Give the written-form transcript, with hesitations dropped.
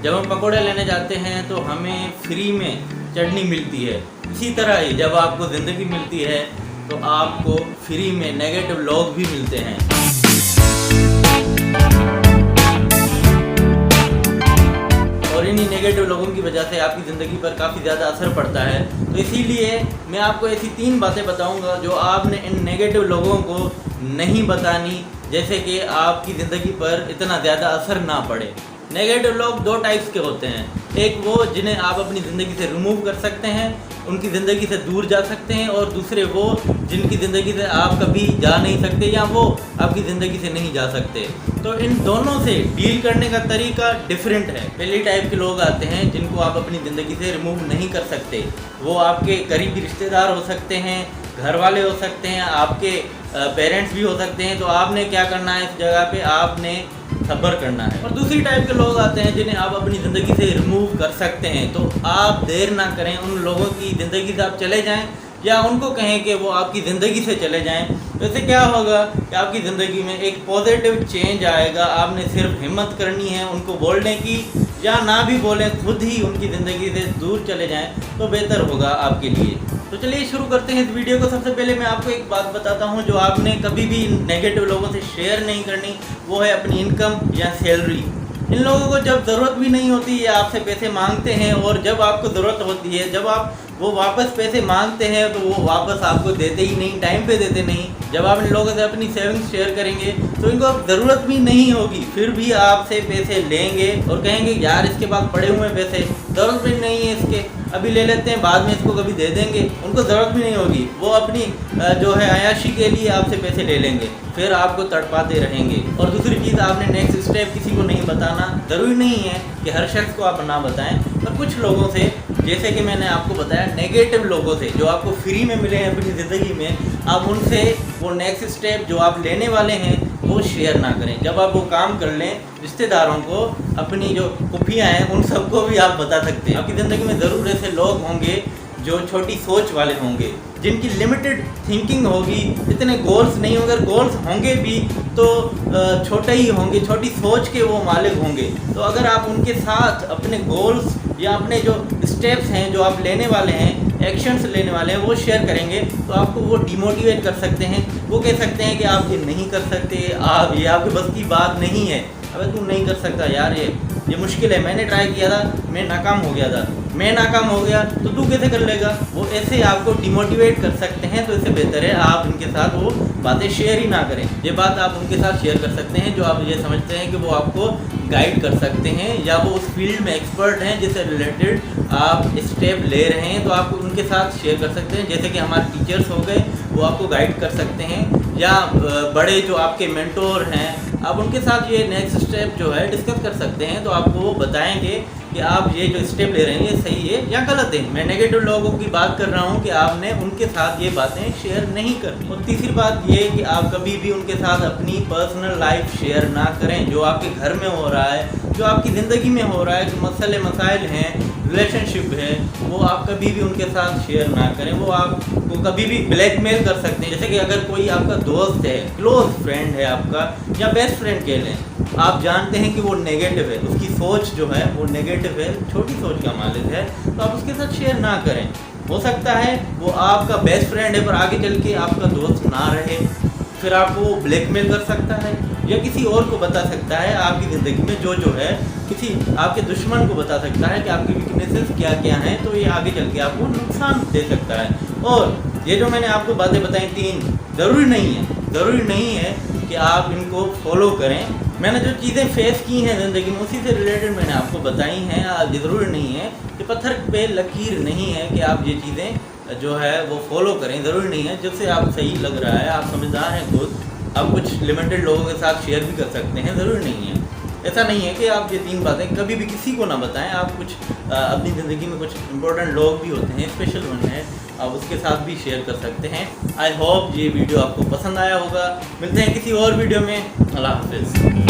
जब हम पकौड़े लेने जाते हैं तो हमें फ्री में चटनी मिलती है। इसी तरह ही जब आपको ज़िंदगी मिलती है तो आपको फ्री में नेगेटिव लोग भी मिलते हैं। और इन्हीं नेगेटिव लोगों की वजह से आपकी ज़िंदगी पर काफ़ी ज़्यादा असर पड़ता है। तो इसीलिए मैं आपको ऐसी 3 बातें बताऊंगा जो आपने इन नेगेटिव लोगों को नहीं बतानी, जैसे कि आपकी ज़िंदगी पर इतना ज़्यादा असर ना पड़े। नेगेटिव लोग 2 टाइप्स के होते हैं। एक वो जिन्हें आप अपनी ज़िंदगी से रिमूव कर सकते हैं, उनकी ज़िंदगी से दूर जा सकते हैं, और दूसरे वो जिनकी ज़िंदगी से आप कभी जा नहीं सकते या वो आपकी ज़िंदगी से नहीं जा सकते। तो इन दोनों से डील करने का तरीका डिफरेंट है। पहली टाइप के लोग आते हैं जिनको आप अपनी ज़िंदगी से रिमूव नहीं कर सकते। वो आपके करीबी रिश्तेदार हो सकते हैं, घर वाले हो सकते हैं, आपके पेरेंट्स भी हो सकते हैं। तो आपने क्या करना है, इस जगह पे आपने सब्र करना है। और दूसरी टाइप के लोग आते हैं जिन्हें आप अपनी ज़िंदगी से रिमूव कर सकते हैं। तो आप देर ना करें, उन लोगों की ज़िंदगी से आप चले जाएं या उनको कहें कि वो आपकी ज़िंदगी से चले जाएं। तो इससे क्या होगा कि आपकी ज़िंदगी में एक पॉजिटिव चेंज आएगा। आपने सिर्फ हिम्मत करनी है उनको बोलने की, या ना भी बोलें, खुद ही उनकी ज़िंदगी से दूर चले जाएं तो बेहतर होगा आपके लिए। तो चलिए शुरू करते हैं इस वीडियो को। सबसे पहले मैं आपको एक बात बताता हूं जो आपने कभी भी नेगेटिव लोगों से शेयर नहीं करनी, वो है अपनी इनकम या सैलरी। इन लोगों को जब ज़रूरत भी नहीं होती या आपसे पैसे मांगते हैं, और जब आपको ज़रूरत होती है, जब आप वो वापस पैसे मांगते हैं तो वो वापस आपको देते ही नहीं, टाइम पे देते नहीं। जब आप इन लोगों से अपनी सेविंग्स शेयर करेंगे तो इनको ज़रूरत भी नहीं होगी, फिर भी आपसे पैसे लेंगे और कहेंगे यार इसके पास पड़े हुए पैसे, ज़रूरत भी नहीं है इसके, अभी ले लेते हैं, बाद में इसको कभी दे देंगे। उनको ज़रूरत भी नहीं होगी, वो अपनी जो है अयाशी के लिए आपसे पैसे ले लेंगे, फिर आपको तड़पाते रहेंगे। और दूसरी चीज़, आपने नेक्स्ट स्टेप किसी को नहीं बताना। ज़रूरी नहीं है कि हर शख्स को आप ना बताएं, पर कुछ लोगों से, जैसे कि मैंने आपको बताया, नेगेटिव लोगों से जो आपको फ्री में मिले हैं अपनी ज़िंदगी में, आप उनसे वो नेक्स्ट स्टेप जो आप लेने वाले हैं वो शेयर ना करें। जब आप वो काम कर लें, रिश्तेदारों को, अपनी जो खुफियाँ हैं उन सबको भी आप बता सकते हैं। आपकी ज़िंदगी में ज़रूर ऐसे लोग होंगे जो छोटी सोच वाले होंगे, जिनकी लिमिटेड थिंकिंग होगी, इतने गोल्स नहीं होंगे, गोल्स होंगे भी तो छोटे ही होंगे, छोटी सोच के वो मालिक होंगे। तो अगर आप उनके साथ अपने गोल्स या अपने जो स्टेप्स हैं जो आप लेने वाले हैं, एक्शंस लेने वाले हैं, वो शेयर करेंगे तो आपको वो डिमोटिवेट कर सकते हैं। वो कह सकते हैं कि आप ये नहीं कर सकते, आप ये आपके बस की बात नहीं है, अबे तू नहीं कर सकता यार, ये मुश्किल है, मैंने ट्राई किया था, मैं नाकाम हो गया था, मैं नाकाम हो गया तो तू कैसे कर लेगा। वो ऐसे आपको डिमोटिवेट कर सकते हैं। तो इससे बेहतर है आप उनके साथ वो बातें शेयर ही ना करें। ये बात आप उनके साथ शेयर कर सकते हैं जो आप ये समझते हैं कि वो आपको गाइड कर सकते हैं या वो उस फील्ड में एक्सपर्ट हैं जिससे रिलेटेड आप स्टेप ले रहे हैं। तो आप उनके साथ शेयर कर सकते हैं, जैसे कि हमारे टीचर्स हो गए, वो आपको गाइड कर सकते हैं, या बड़े जो आपके मेंटोर हैं, आप उनके साथ ये नेक्स्ट स्टेप जो है डिस्कस कर सकते हैं। तो आपको वो बताएंगे कि आप ये जो स्टेप ले रहे हैं ये सही है या गलत है। मैं नेगेटिव लोगों की बात कर रहा हूँ कि आपने उनके साथ ये बातें शेयर नहीं करनी। और तीसरी बात ये कि आप कभी भी उनके साथ अपनी पर्सनल लाइफ शेयर ना करें। जो आपके घर में हो रहा है, जो आपकी ज़िंदगी में हो रहा है, जो मसले मसाइल हैं, रिलेशनशिप है, वो आप कभी भी उनके साथ शेयर ना करें। वो आपको कभी भी ब्लैकमेल कर सकते हैं। जैसे कि अगर कोई आपका दोस्त है, क्लोज फ्रेंड है आपका, या बेस्ट फ्रेंड कह लें, आप जानते हैं कि वो नेगेटिव है, उसकी सोच जो है वो नेगेटिव है, छोटी सोच का मालिक है, तो आप उसके साथ शेयर ना करें। हो सकता है वो आपका बेस्ट फ्रेंड है पर आगे चल के आपका दोस्त ना रहे, फिर आपको वो ब्लैकमेल कर सकता है या किसी और को बता सकता है आपकी ज़िंदगी में जो है, किसी आपके दुश्मन को बता सकता है कि आपकी वीकनेसेस क्या क्या हैं। तो ये आगे चल के आपको नुकसान दे सकता है। और ये जो मैंने आपको बातें बताई 3, ज़रूरी नहीं है कि आप इनको फॉलो करें। मैंने जो चीज़ें फेस की हैं ज़िंदगी में उसी से रिलेटेड मैंने आपको बताई हैं। ये ज़रूरी नहीं है कि पत्थर पे लकीर नहीं है कि आप ये चीज़ें जो है वो फॉलो करें। ज़रूरी नहीं है, जिससे आप सही लग रहा है, आप समझदार हैं खुद, आप कुछ लिमिटेड लोगों के साथ शेयर भी कर सकते हैं। ज़रूरी नहीं है, ऐसा नहीं है कि आप ये 3 बातें कभी भी किसी को ना बताएं। आप कुछ अपनी ज़िंदगी में कुछ इंपॉर्टेंट लोग भी होते हैं, स्पेशल वन है, आप उसके साथ भी शेयर कर सकते हैं। आई होप ये वीडियो आपको पसंद आया होगा। मिलते हैं किसी और वीडियो में। अल्लाह हाफिज़।